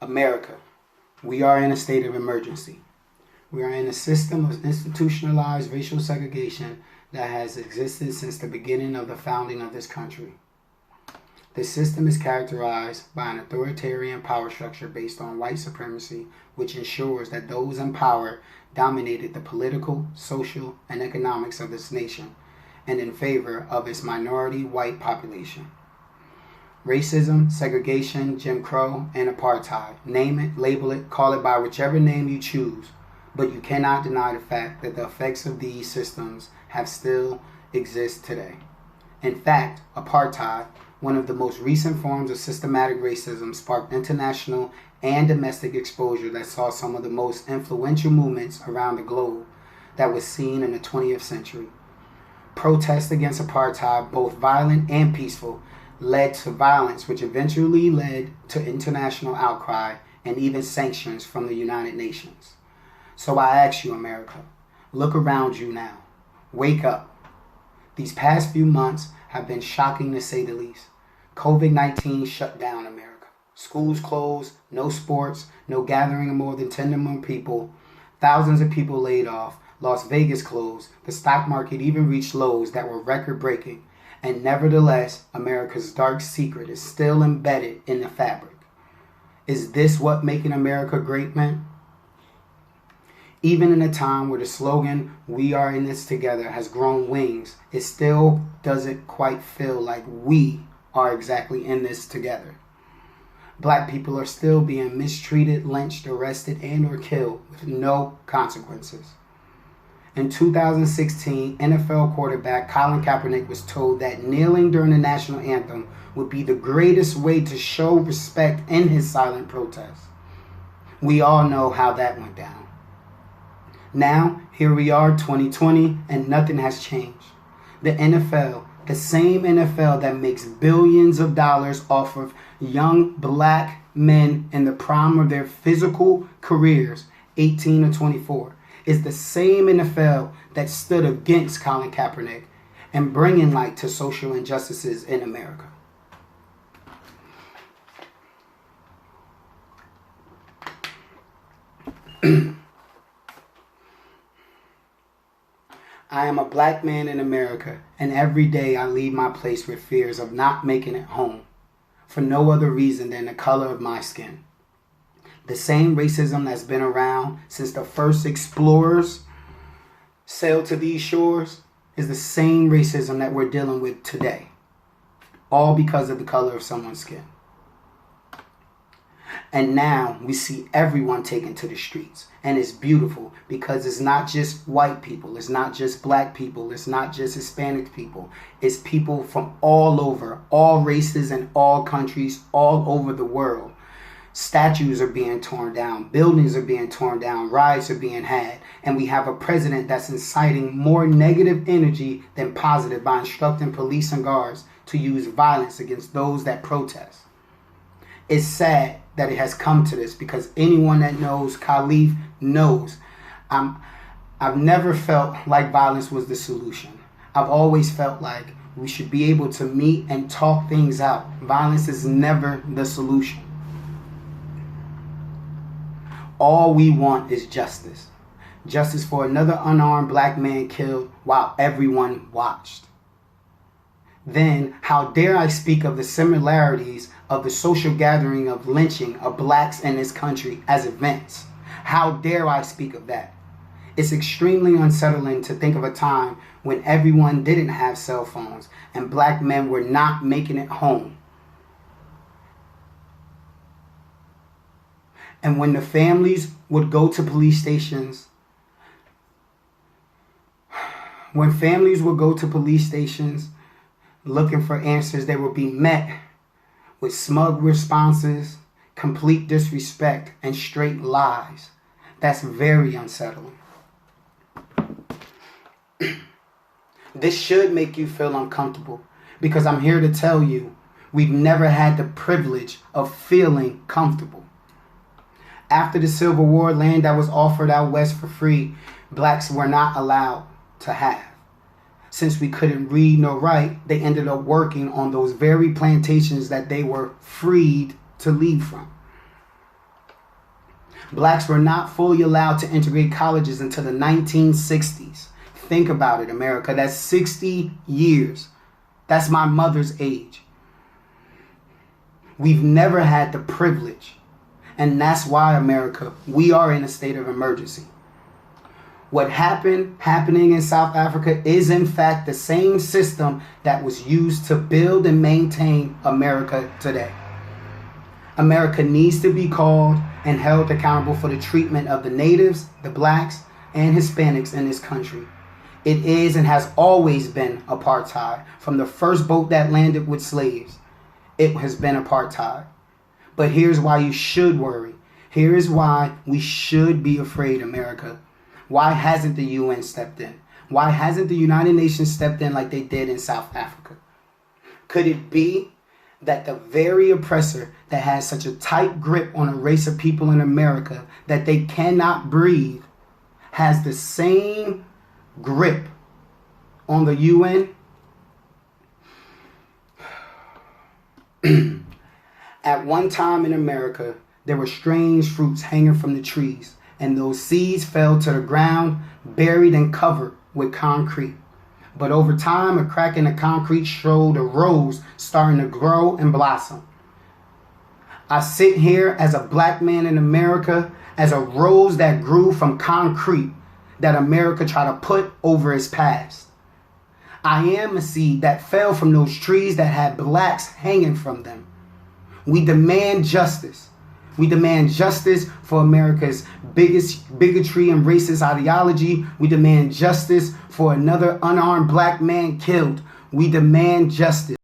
America, we are in a state of emergency. We are in a system of institutionalized racial segregation that has existed since the beginning of the founding of this country. This system is characterized by an authoritarian power structure based on white supremacy, which ensures that those in power dominated the political, social, and economics of this nation, and in favor of its minority white population. Racism, segregation, Jim Crow, and apartheid. Name it, label it, call it by whichever name you choose, but you cannot deny the fact that the effects of these systems have still exist today. In fact, apartheid, one of the most recent forms of systematic racism, sparked international and domestic exposure that saw some of the most influential movements around the globe that was seen in the 20th century. Protests against apartheid, both violent and peaceful, led to violence, which eventually led to international outcry and even sanctions from the United Nations. So I ask you, America, look around you now. Wake up. These past few months have been shocking to say the least. COVID-19 shut down America. Schools closed, no sports, no gathering of more than 10 or more people. Thousands of people laid off. Las Vegas closed. The stock market even reached lows that were record-breaking. And nevertheless, America's dark secret is still embedded in the fabric. Is this what making America great meant? Even in a time where the slogan, "We are in this together," has grown wings, it still doesn't quite feel like we are exactly in this together. Black people are still being mistreated, lynched, arrested, and or killed with no consequences. In 2016, NFL quarterback Colin Kaepernick was told that kneeling during the national anthem would be the greatest way to show respect in his silent protest. We all know how that went down. Now, here we are, 2020, and nothing has changed. The NFL, the same NFL that makes billions of dollars off of young black men in the prime of their physical careers, 18 to 24, is the same NFL that stood against Colin Kaepernick and bringing light to social injustices in America. I am a black man in America, and every day I leave my place with fears of not making it home, for no other reason than the color of my skin. The same racism that's been around since the first explorers sailed to these shores is the same racism that we're dealing with today, all because of the color of someone's skin. And now we see everyone taken to the streets. And it's beautiful because it's not just white people. It's not just black people. It's not just Hispanic people. It's people from all over, all races and all countries, all over the world. Statues are being torn down. Buildings are being torn down. Riots are being had. And we have a president that's inciting more negative energy than positive by instructing police and guards to use violence against those that protest. It's sad that it has come to this because anyone that knows Khalif knows I've never felt like violence was the solution. I've always felt like we should be able to meet and talk things out. Violence is never the solution. All we want is justice. Justice for another unarmed black man killed while everyone watched. Then, how dare I speak of the similarities of the social gathering of lynching of blacks in this country as events? How dare I speak of that? It's extremely unsettling to think of a time when everyone didn't have cell phones and black men were not making it home. And when the families would go to police stations, looking for answers, they would be met with smug responses, complete disrespect, and straight lies. That's very unsettling. This should make you feel uncomfortable because I'm here to tell you we've never had the privilege of feeling comfortable. After the Civil War, land that was offered out west for free, blacks were not allowed to have. Since we couldn't read nor write, they ended up working on those very plantations that they were freed to leave from. Blacks were not fully allowed to integrate colleges until the 1960s. Think about it, America. That's 60 years. That's my mother's age. We've never had the privilege. And that's why, America, we are in a state of emergency. What happening in South Africa is in fact the same system that was used to build and maintain America today. America needs to be called and held accountable for the treatment of the natives, the blacks, and Hispanics in this country. It is and has always been apartheid. From the first boat that landed with slaves, it has been apartheid. But here's why you should worry. Here is why we should be afraid, America. Why hasn't the UN stepped in? Why hasn't the United Nations stepped in like they did in South Africa? Could it be that the very oppressor that has such a tight grip on a race of people in America that they cannot breathe has the same grip on the UN? At one time in America, there were strange fruits hanging from the trees, and those seeds fell to the ground, buried and covered with concrete. But over time, a crack in the concrete showed a rose starting to grow and blossom. I sit here as a black man in America, as a rose that grew from concrete that America tried to put over its past. I am a seed that fell from those trees that had blacks hanging from them. We demand justice. We demand justice for America's biggest bigotry and racist ideology. We demand justice for another unarmed black man killed. We demand justice.